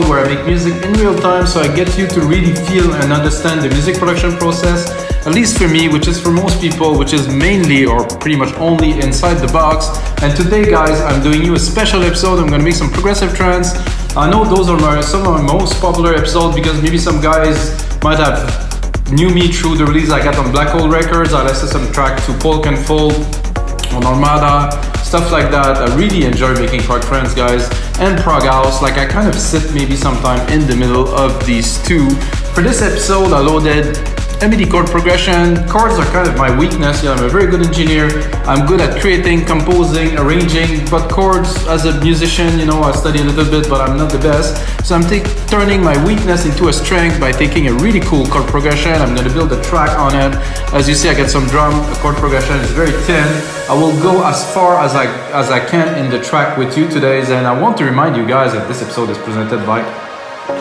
episode where I make music in real time, so I get you to really feel and understand the music production process, at least for me, which is for most people, which is mainly or pretty much only inside the box. And today, guys, I'm doing you a special episode. I'm gonna make some progressive trance. I know those are some of my most popular episodes because maybe some guys might have knew me through the release I got on Black Hole Records. I listened some track to Polk and Fold on Armada, stuff like that. I really enjoy making prog trance, guys, and prog house. Like I kind of sit maybe sometime in the middle of these two. For this episode, I loaded MIDI chord progression. Chords are kind of my weakness. Yeah, I'm a very good engineer. I'm good at creating, composing, arranging, but chords as a musician, you know, I study a little bit, but I'm not the best. So I'm turning my weakness into a strength by taking a really cool chord progression. I'm gonna build a track on it. As you see, I got some drum. The chord progression is very thin. I will go as far as I can in the track with you today. And I want to remind you guys that this episode is presented by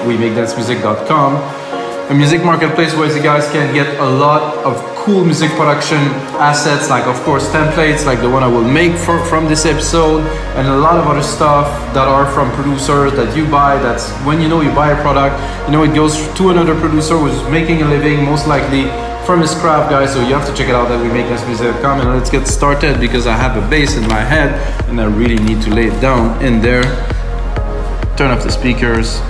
WeMakeDanceMusic.com, a music marketplace where you guys can get a lot of cool music production assets, like of course templates like the one I will make from this episode, and a lot of other stuff that are from producers that you buy. That's when you buy a product, it goes to another producer who's making a living, most likely from his craft, guys. So you have to check it out at WeMakeDanceMusic.com. And let's get started because I have a bass in my head and I really need to lay it down in there. Turn off the speakers,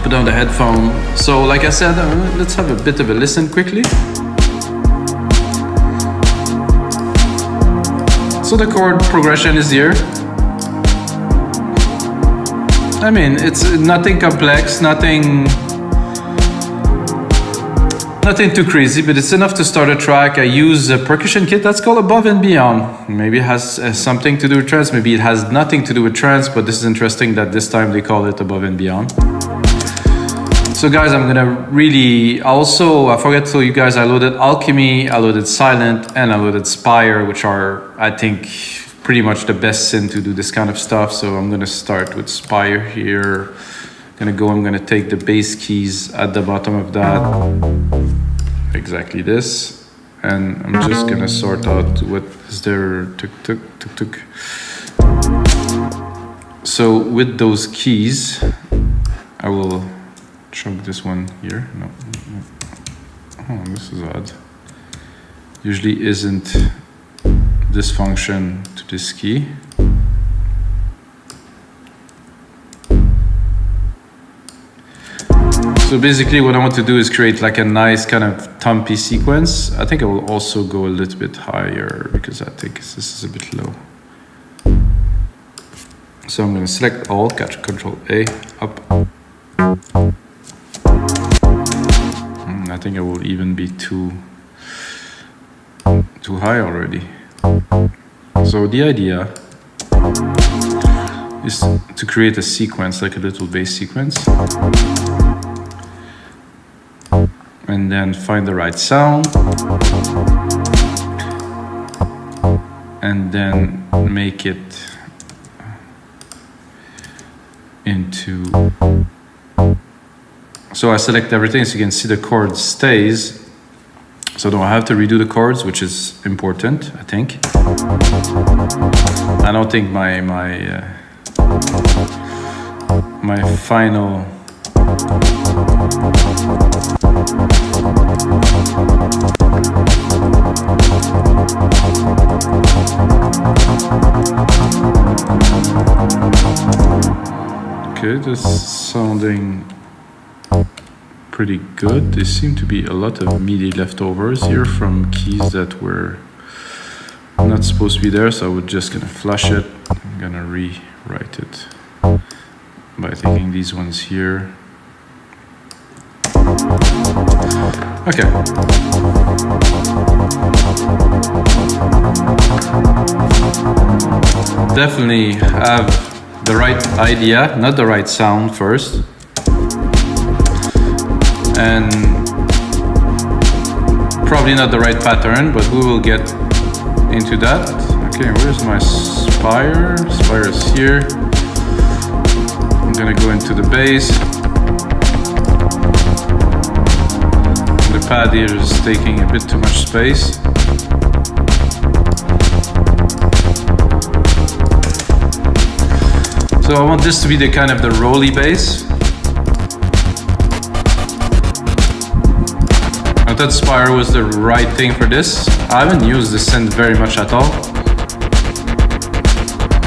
put on the headphone. So like I said, let's have a bit of a listen quickly. So the chord progression is here. I mean, it's nothing complex, nothing too crazy, but it's enough to start a track. I use a percussion kit that's called Above and Beyond. Maybe it has something to do with trance, maybe it has nothing to do with trance, but this is interesting that this time they call it Above and Beyond. So guys, I'm gonna really I forgot to tell you guys, I loaded Alchemy, I loaded Sylenth, and I loaded Spire, which are, I think, pretty much the best synth to do this kind of stuff. So I'm gonna start with Spire here. I'm gonna take the bass keys at the bottom of that, exactly this, and I'm just gonna sort out what is there, tuk. So with those keys, I will chunk this one here. No. Oh, this is odd. Usually isn't this function to this key. So basically what I want to do is create like a nice kind of thumpy sequence. I think I will also go a little bit higher because I think this is a bit low. So I'm going to select Alt, Control A, up. I think I will even be too high already. So the idea is to create a sequence, like a little bass sequence, and then find the right sound, and then make it into. So I select everything, so you can see the chord stays. So I don't have to redo the chords, which is important, I think. I don't think my final okay, this is sounding pretty good. There seem to be a lot of MIDI leftovers here from keys that were not supposed to be there, so I would just gonna flush it. I'm gonna rewrite it by taking these ones here. Okay. Definitely have the right idea, not the right sound first. And probably not the right pattern, but we will get into that. Okay, where's my Spire? Spire is here. I'm gonna go into the bass. The pad here is taking a bit too much space. So I want this to be the kind of the rolly bass. I thought Spire was the right thing for this. I haven't used the synth very much at all.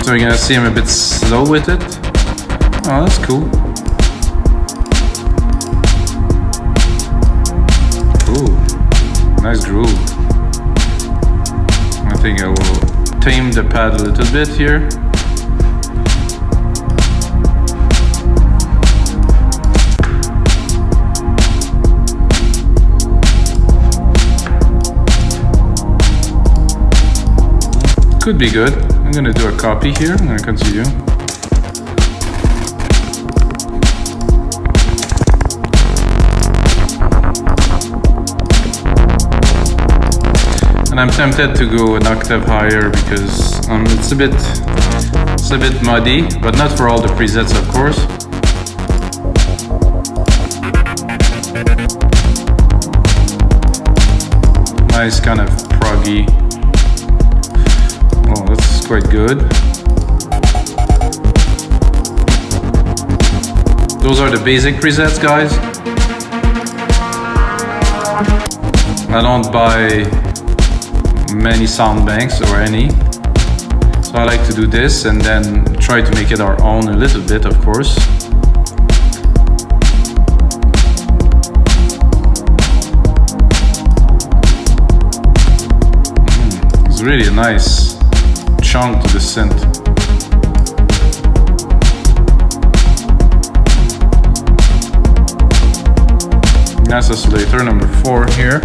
So you're gonna see I'm a bit slow with it. Oh, that's cool. Ooh, nice groove. I think I will tame the pad a little bit here. Could be good. I'm gonna do a copy here. I'm gonna continue. And I'm tempted to go an octave higher because it's a bit muddy, but not for all the presets, of course. Nice kind of proggy. Oh, that's quite good. Those are the basic presets, guys. I don't buy many sound banks or any. So I like to do this and then try to make it our own a little bit, of course. It's really a nice chunk to the synth. Nice oscillator number 4 here.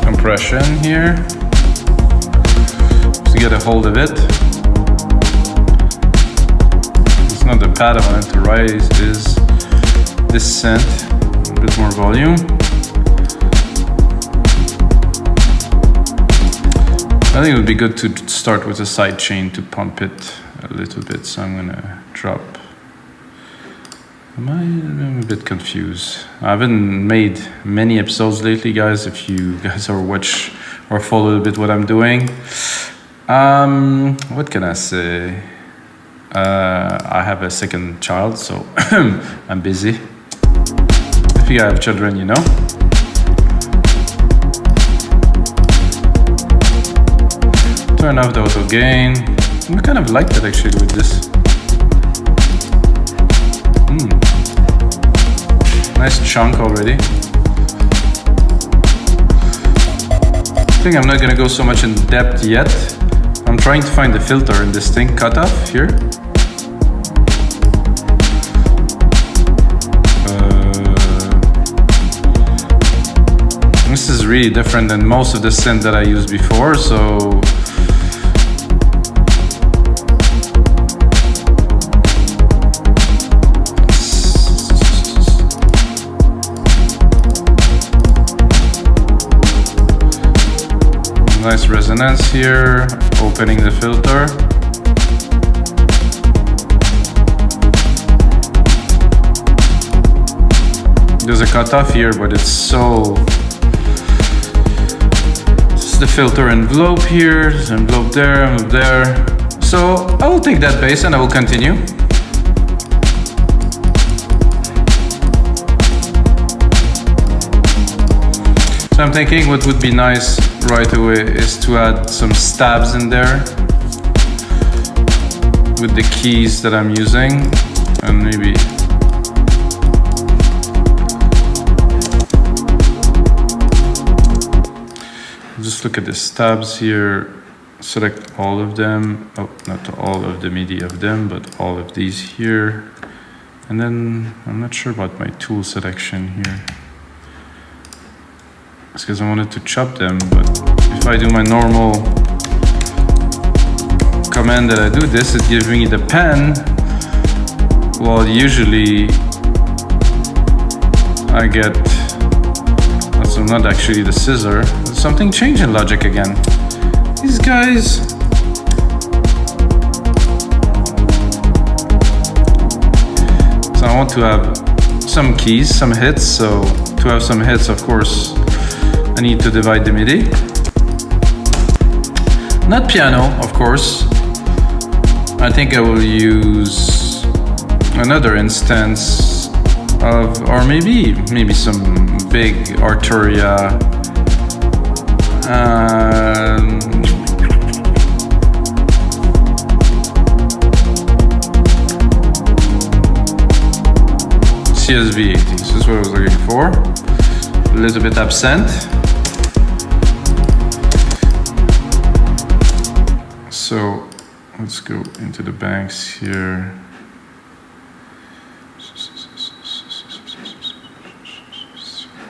Compression here to get a hold of it. It's not the pad I wanted to raise, is this synth. A bit more volume. I think it would be good to start with a side chain to pump it a little bit, so I'm gonna drop. I'm a bit confused. I haven't made many episodes lately, guys. If you guys are watch or follow a bit what I'm doing. What can I say? I have a second child, so I'm busy. If you have children, you know. Turn off the auto gain. I kind of like that actually with this. Nice chunk already. I think I'm not gonna go so much in depth yet. I'm trying to find the filter in this thing, cutoff here. This is really different than most of the synth that I used before, so nice resonance here, opening the filter. There's a cutoff here, but it's so... This is the filter envelope here, there's envelope there, envelope there. So I will take that bass and I will continue. So I'm thinking what would be nice right away is to add some stabs in there with the keys that I'm using, and maybe just look at the stabs here, select all of them, oh, not all of the MIDI of them, but all of these here, and then I'm not sure about my tool selection here. It's because I wanted to chop them, but if I do my normal command that I do this, it gives me the pen, well usually I get, so not actually the scissor. Something changed in Logic again. These guys. So I want to have some keys, some hits. So to have some hits, of course, I need to divide the MIDI. Not piano, of course. I think I will use another instance of, or maybe some big Arturia. CSV80, this is what I was looking for. A little bit absent. So let's go into the banks here.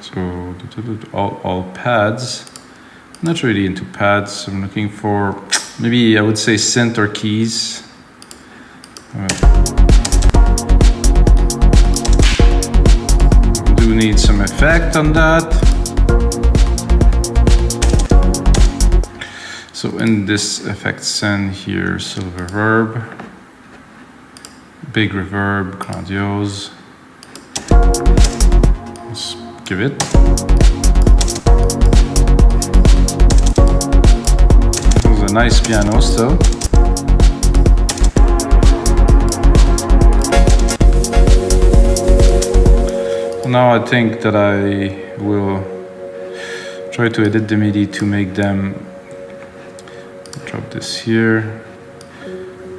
So all pads. I'm not really into pads. I'm looking for maybe I would say synth or keys. Do need some effect on that. So in this effect send here, silver reverb, big reverb, grandiose. Let's give it. It was a nice piano still. Now I think that I will try to edit the MIDI to make them, drop this here,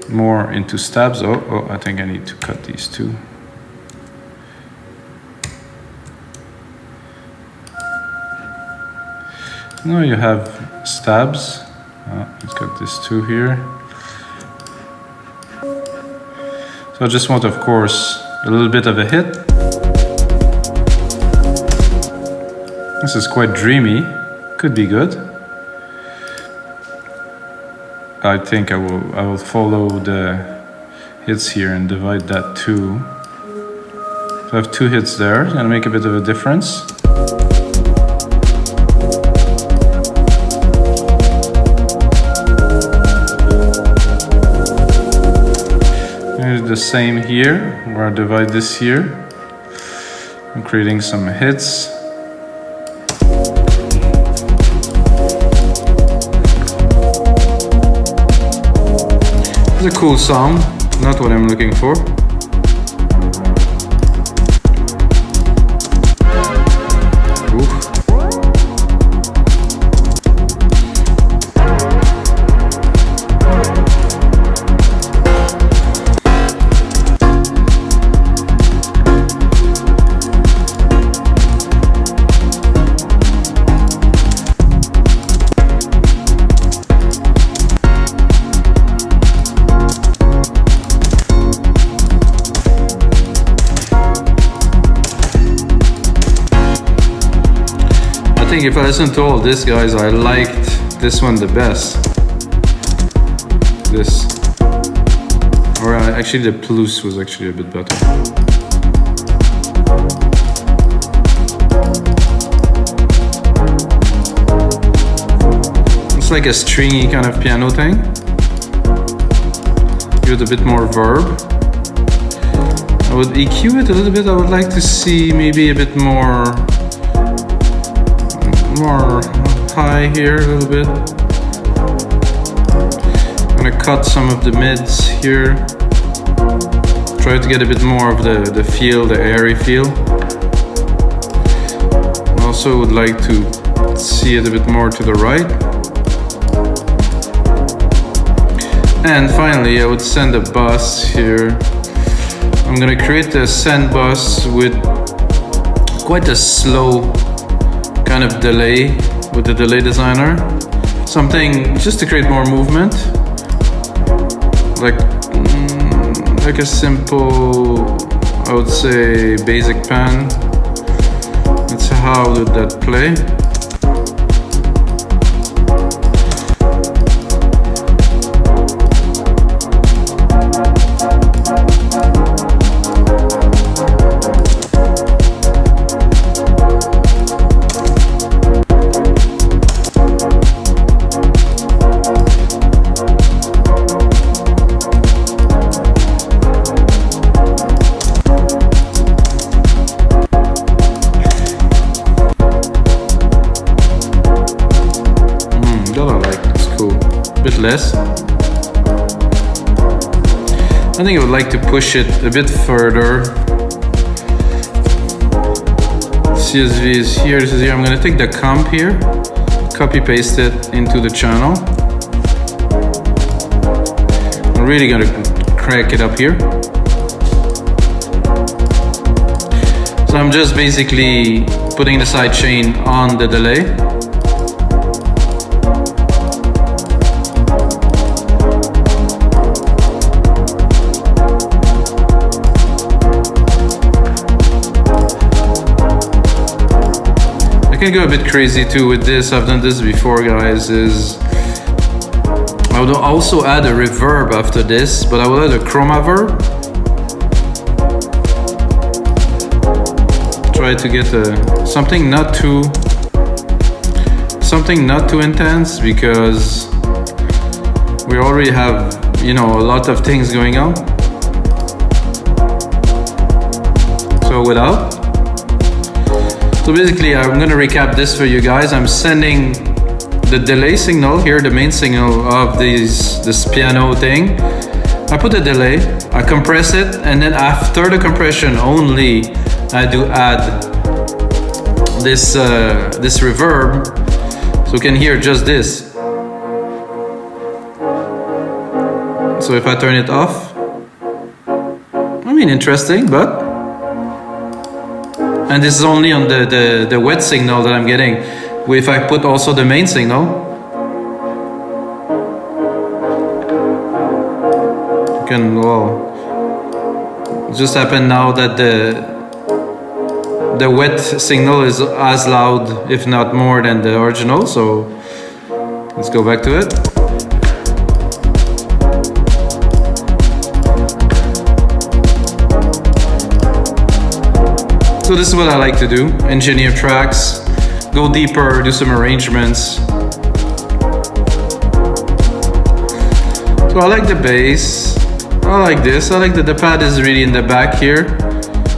more into stabs. Oh, I think I need to cut these two. Now you have stabs. Let's cut this two here. So I just want, of course, a little bit of a hit. This is quite dreamy, could be good. I think I will follow the hits here and divide that too. So I have two hits there, and make a bit of a difference. And the same here, where I divide this here. I'm creating some hits. It's a cool sound, not what I'm looking for. Oof. I think if I listen to all this, guys, I liked this one the best. This. Or actually the Plus was actually a bit better. It's like a stringy kind of piano thing. Give it a bit more verb. I would EQ it a little bit. I would like to see maybe a bit more high here a little bit. I'm gonna cut some of the mids here. Try to get a bit more of the feel, the airy feel. Also would like to see it a bit more to the right. And finally I would send a bus here. I'm gonna create a send bus with quite a slow kind of delay with the delay designer. Something just to create more movement. Like a simple, I would say, basic pan. That's how would that play. that I like. It's cool. A bit less. I think I would like to push it a bit further. CSV is here, this is here. I'm gonna take the comp here, copy paste it into the channel. I'm really gonna crank it up here. So I'm just basically putting the sidechain on the delay. I can go a bit crazy too with this. I've done this before, guys. I would also add a reverb after this, but I will add a chroma verb. Try to get something not too intense, because we already have, you know, a lot of things going on. So without. So basically, I'm gonna recap this for you guys. I'm sending the delay signal here, the main signal of this piano thing. I put a delay, I compress it, and then after the compression only, I do add this reverb, so you can hear just this. So if I turn it off, I mean, interesting, but. And this is only on the wet signal that I'm getting. If I put also the main signal, you can, well, it just happened now that the wet signal is as loud, if not more, than the original. So let's go back to it. So this is what I like to do, engineer tracks, go deeper, do some arrangements. So I like the bass, I like this, I like that the pad is really in the back here.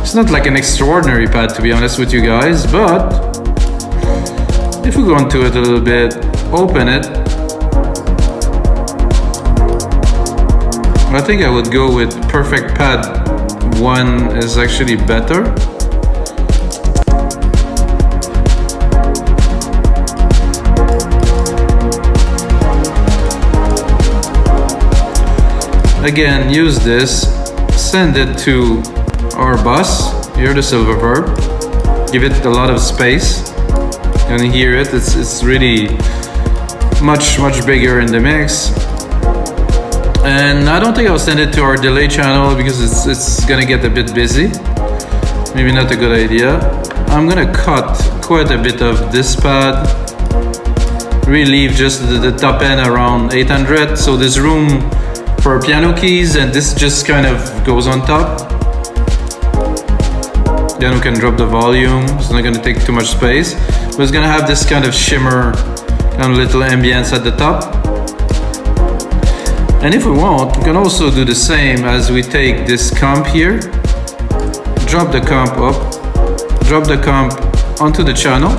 It's not like an extraordinary pad, to be honest with you guys, but if we go into it a little bit, open it, I think I would go with perfect pad 1 is actually better. Again, use this, send it to our bus, here the silver verb, give it a lot of space, you can hear it, it's really much bigger in the mix. And I don't think I'll send it to our delay channel because it's gonna get a bit busy, maybe not a good idea. I'm gonna cut quite a bit of this pad, really leave just the top end around 800, so there's room for piano keys, and this just kind of goes on top. Then we can drop the volume, it's not gonna take too much space, but it's gonna have this kind of shimmer, kind of little ambience at the top. And if we want, we can also do the same as we take this comp here, drop the comp up, drop the comp onto the channel.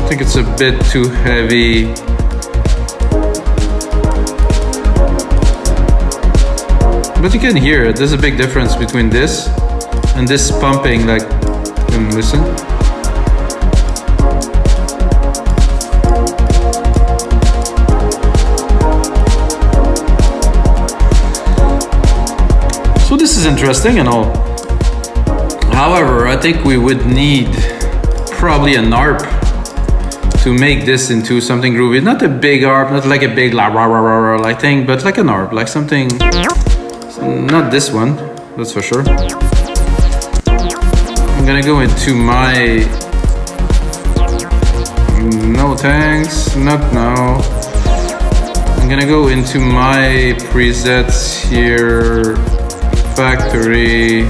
I think it's a bit too heavy. But you can hear it. There's a big difference between this and this pumping, like, listen. So this is interesting and all. However, I think we would need probably an ARP to make this into something groovy. Not a big ARP, not like a big la rah rah rah rah like thing, but like an ARP, like something, not this one, that's for sure. I'm gonna go into my, no thanks, not now. I'm gonna go into my presets here, factory,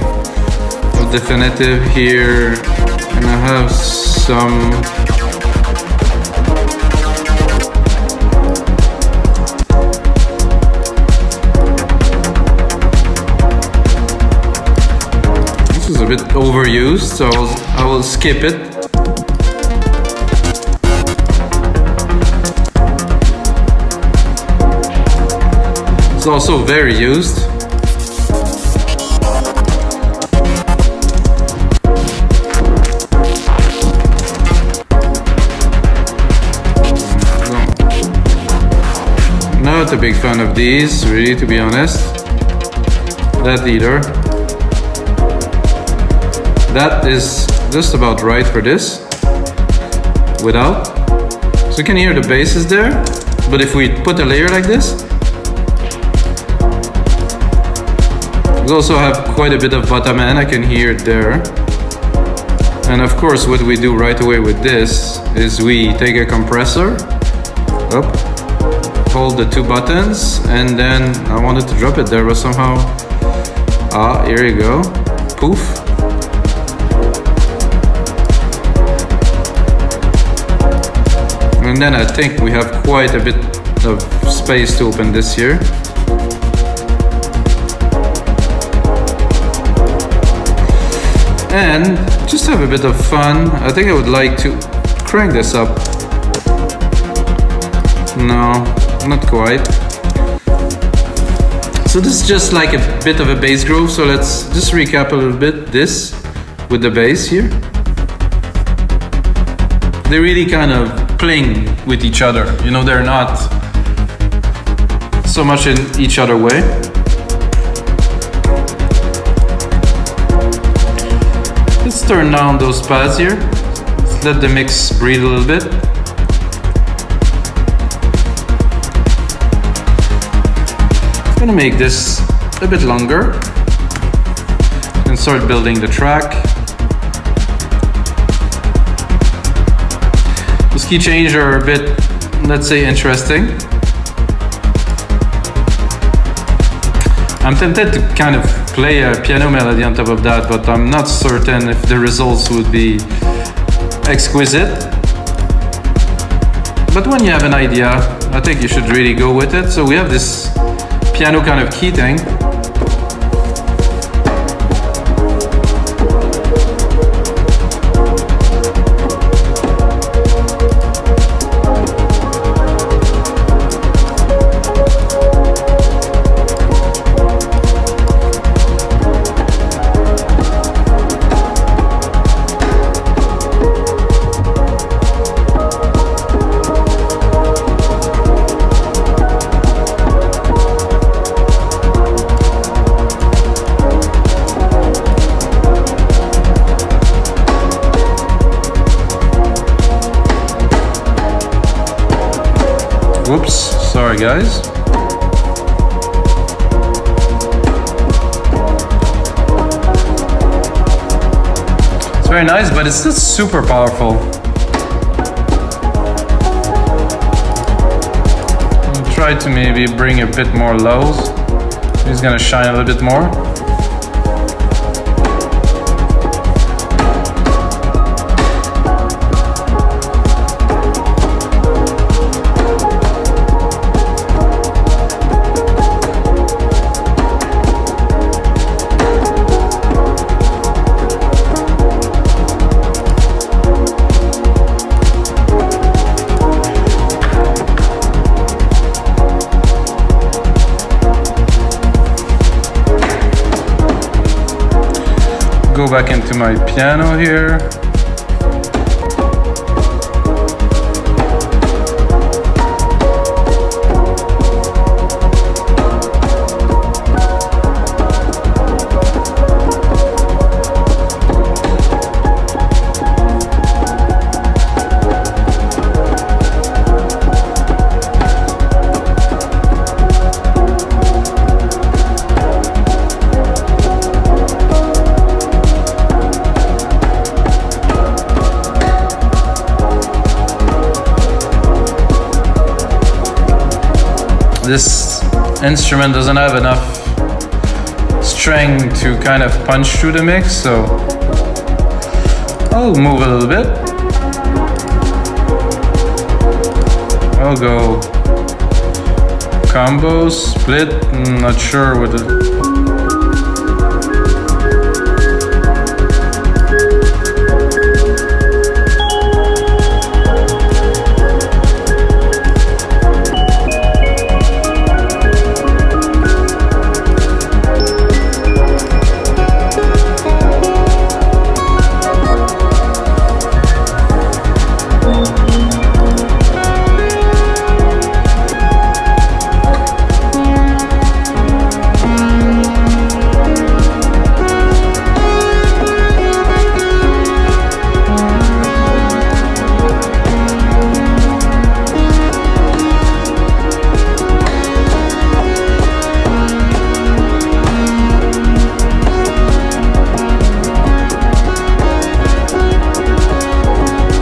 definitive here, and I have some bit overused, so I will skip it. It's also very used. Not a big fan of these, really, to be honest. That either. That is just about right for this. Without. So you can hear the bass is there, but if we put a layer like this, we also have quite a bit of bottom end, I can hear it there. And of course what we do right away with this is we take a compressor, up, hold the two buttons, and then I wanted to drop it there, but somehow, here you go, poof. And then I think we have quite a bit of space to open this here. And just have a bit of fun. I think I would like to crank this up. No, not quite. So this is just like a bit of a bass groove. So let's just recap a little bit this with the bass here. They really kind of playing with each other. You know, they're not so much in each other way. Let's turn down those pads here. Let's let the mix breathe a little bit. I'm gonna make this a bit longer and start building the track. Those key changes are a bit, let's say, interesting. I'm tempted to kind of play a piano melody on top of that, but I'm not certain if the results would be exquisite. But when you have an idea, I think you should really go with it. So we have this piano kind of key thing. Whoops, sorry guys. It's very nice, but it's just super powerful. I'll try to maybe bring a bit more lows. It's gonna shine a little bit more. Go back into my piano here. This instrument doesn't have enough string to kind of punch through the mix, so I'll move a little bit. I'll go combo, split, not sure what it.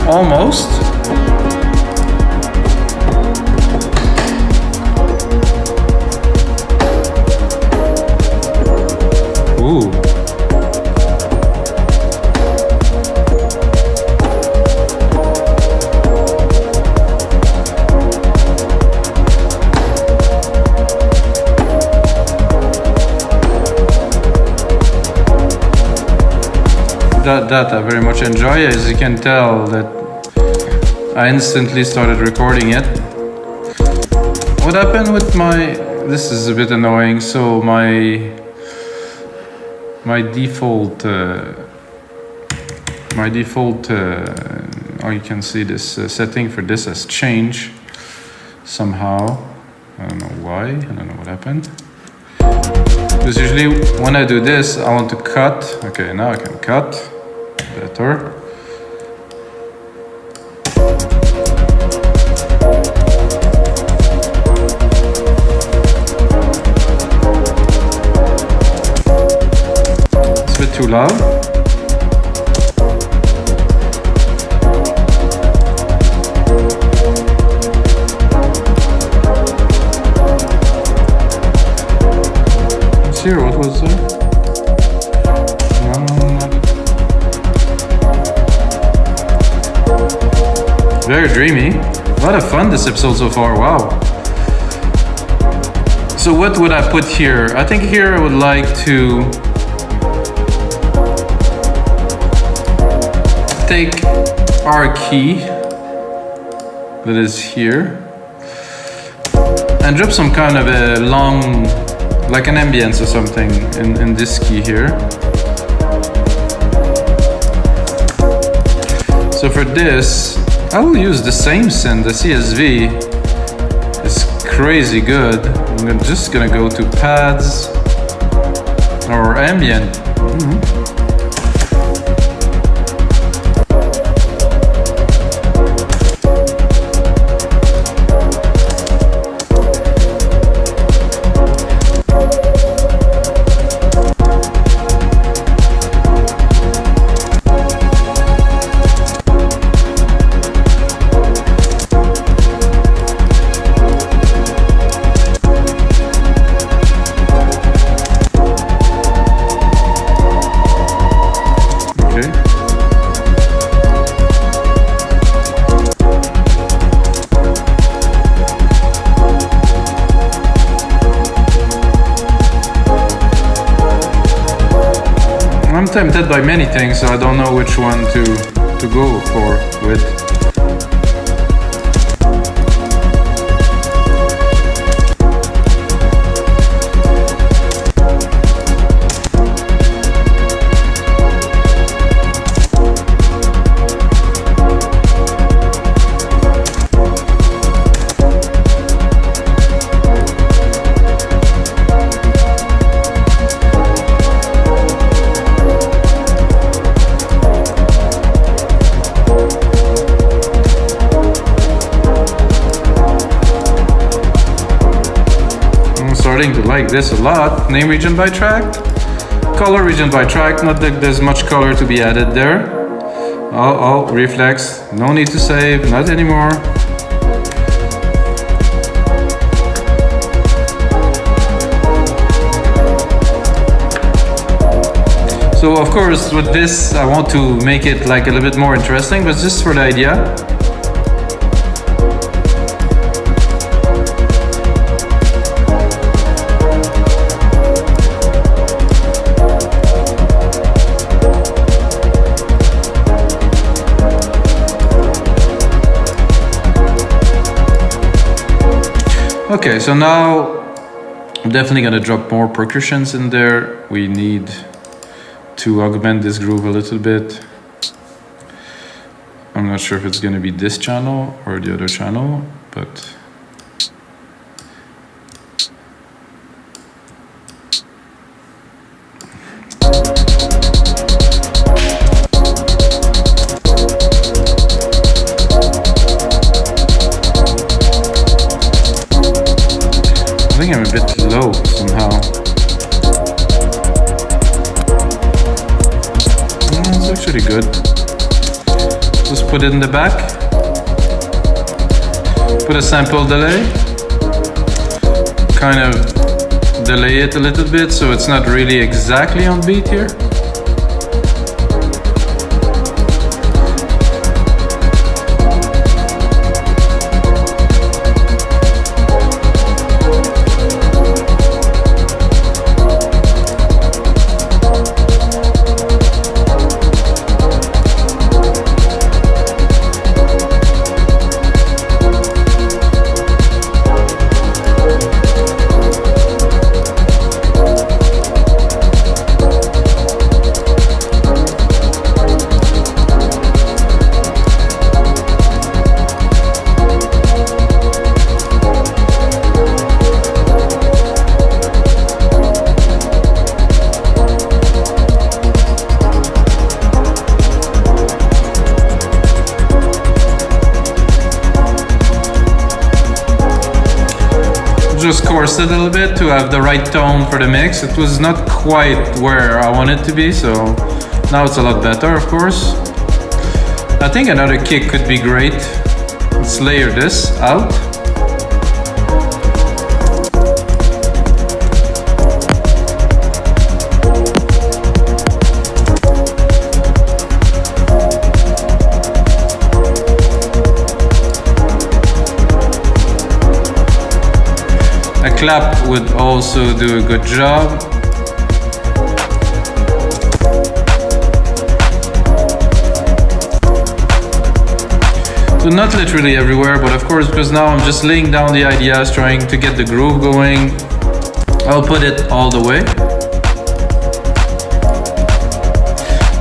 almost. Ooh. That I very much enjoy. As you can tell, that I instantly started recording it. What happened with my... This is a bit annoying. So my default oh, you can see this setting for this has changed somehow. I don't know why. I don't know what happened. Because usually when I do this, I want to cut. Okay, now I can cut. Better. It's a bit too loud. Let's hear what was there. Very dreamy. A lot of fun this episode so far, wow. So what would I put here? I think here I would like to take our key that is here and drop some kind of a long, like an ambience or something in this key here. So for this, I will use the same synth, the CSV. It's crazy good. I'm just gonna go to pads or ambient. I'm tempted by many things, so I don't know which one to go for with. Starting to like this a lot. Name region by track, color region by track. Not that there's much color to be added there. Oh, reflex. No need to save, not anymore. So of course with this I want to make it like a little bit more interesting, but just for the idea. Okay, so now I'm definitely gonna drop more percussions in there. We need to augment this groove a little bit. I'm not sure if it's gonna be this channel or the other channel, but I think I'm a bit low somehow. It's actually good. Just put it in the back. Put a sample delay. Kind of delay it a little bit so it's not really exactly on beat here. Just coarse it a little bit to have the right tone for the mix. It was not quite where I wanted it to be, so now it's a lot better, of course. I think another kick could be great. Let's layer this out. Clap would also do a good job. So not literally everywhere, but of course, because now I'm just laying down the ideas, trying to get the groove going, I'll put it all the way.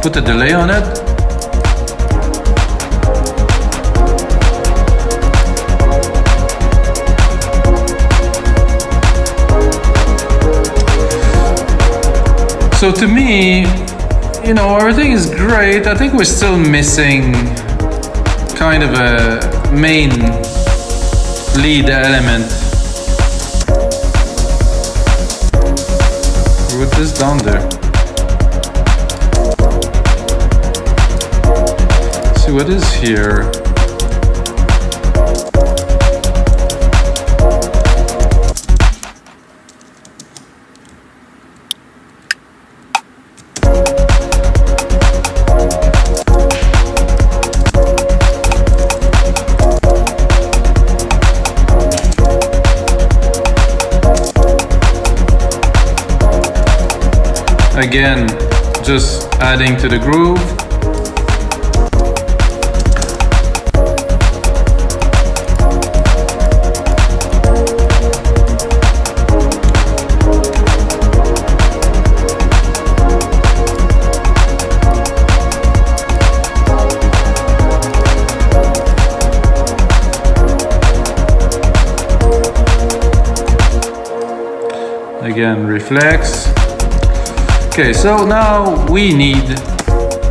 Put a delay on it. So to me, you know, everything is great. I think we're still missing kind of a main lead element. Put this down there. See what is here. Again, just adding to the groove. Again, reflex. Okay, so now we need,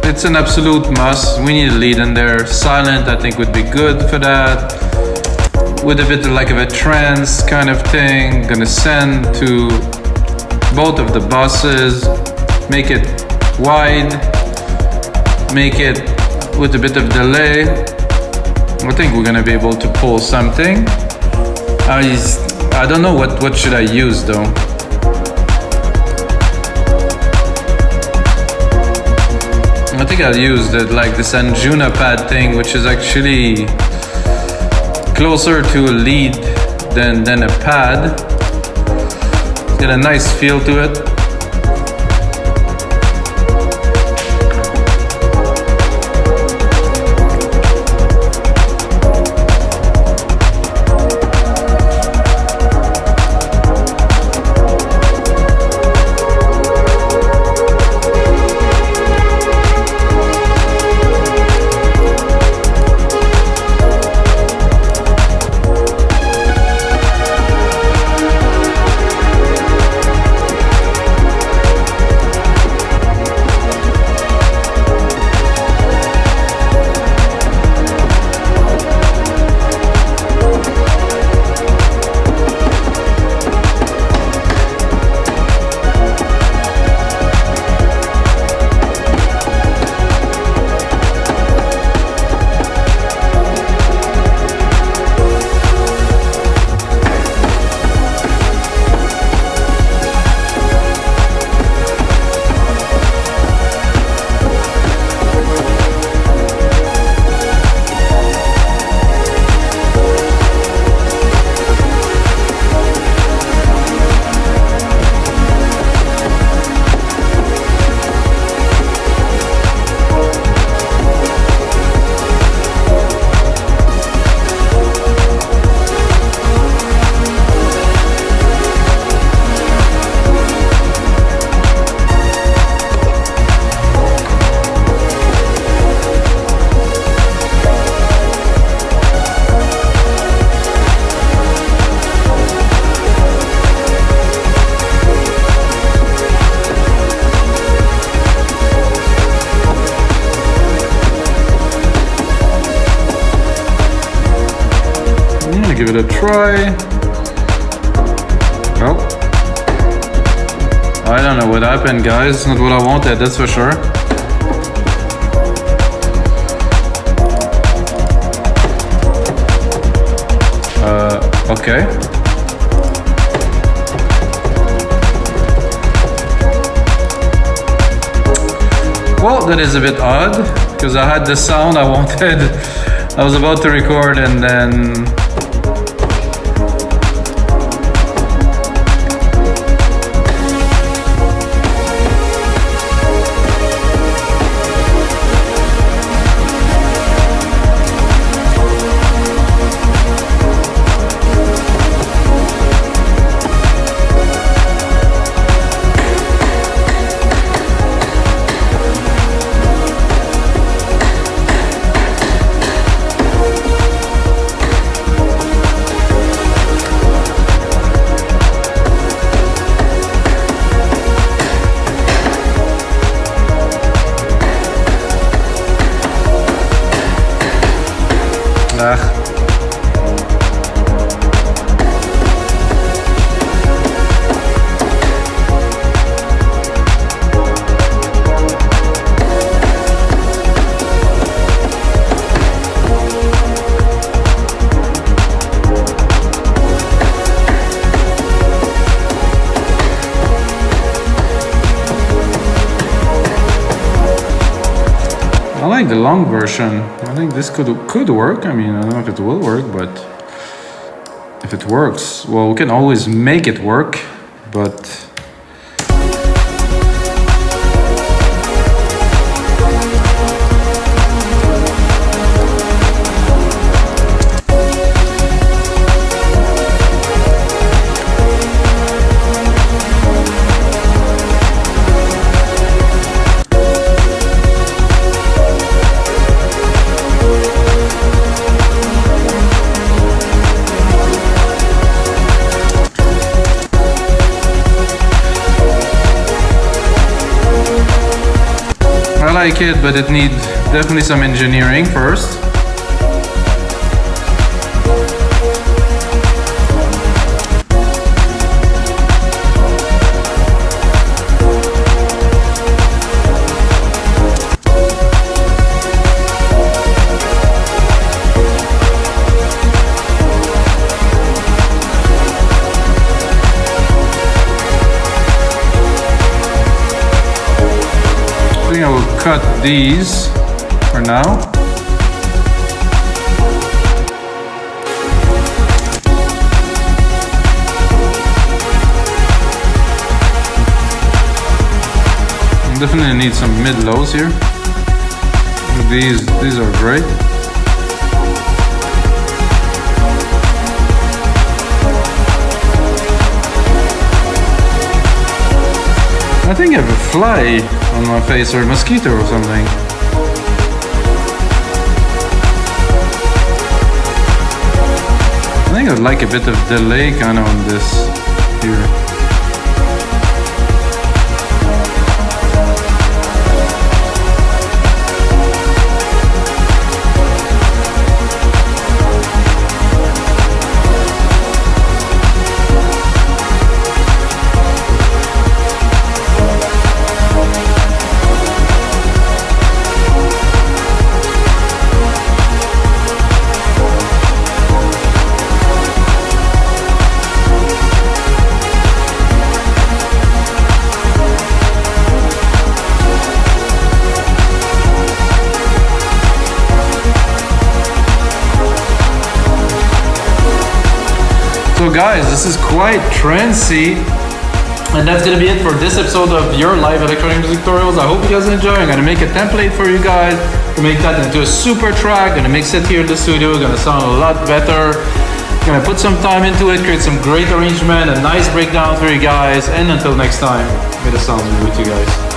it's an absolute must, we need a lead in there. Sylenth I think would be good for that. With a bit like of a trance kind of thing. Gonna send to both of the buses, make it wide, make it with a bit of delay. I think we're gonna be able to pull something. I don't know what should I use though. I think I'll use like this Anjuna pad thing, which is actually closer to a lead than a pad. It's got a nice feel to it. gonna give it a try. Oh, I don't know what happened, guys. It's not what I wanted, that's for sure. Okay. Well, that is a bit odd, because I had the sound I wanted. I was about to record and then I like the long version. I think this could work. I mean, I don't know if it will work, but if it works, well, we can always make it work, but I like it, but it needs definitely some engineering first. I think I will cut these for now. Definitely need some mid-lows here. These are great. I think I have a fly on my face, or a mosquito or something. I think I'd like a bit of delay kind of on this here. So guys, this is quite trancey, and that's gonna be it for this episode of your live electronic music tutorials. I hope you guys enjoy. I'm gonna make a template for you guys to make that into a super track. Gonna mix it here in the studio. Gonna sound a lot better. Gonna put some time into it, create some great arrangement, a nice breakdown for you guys. And until next time, may the sounds be with you guys.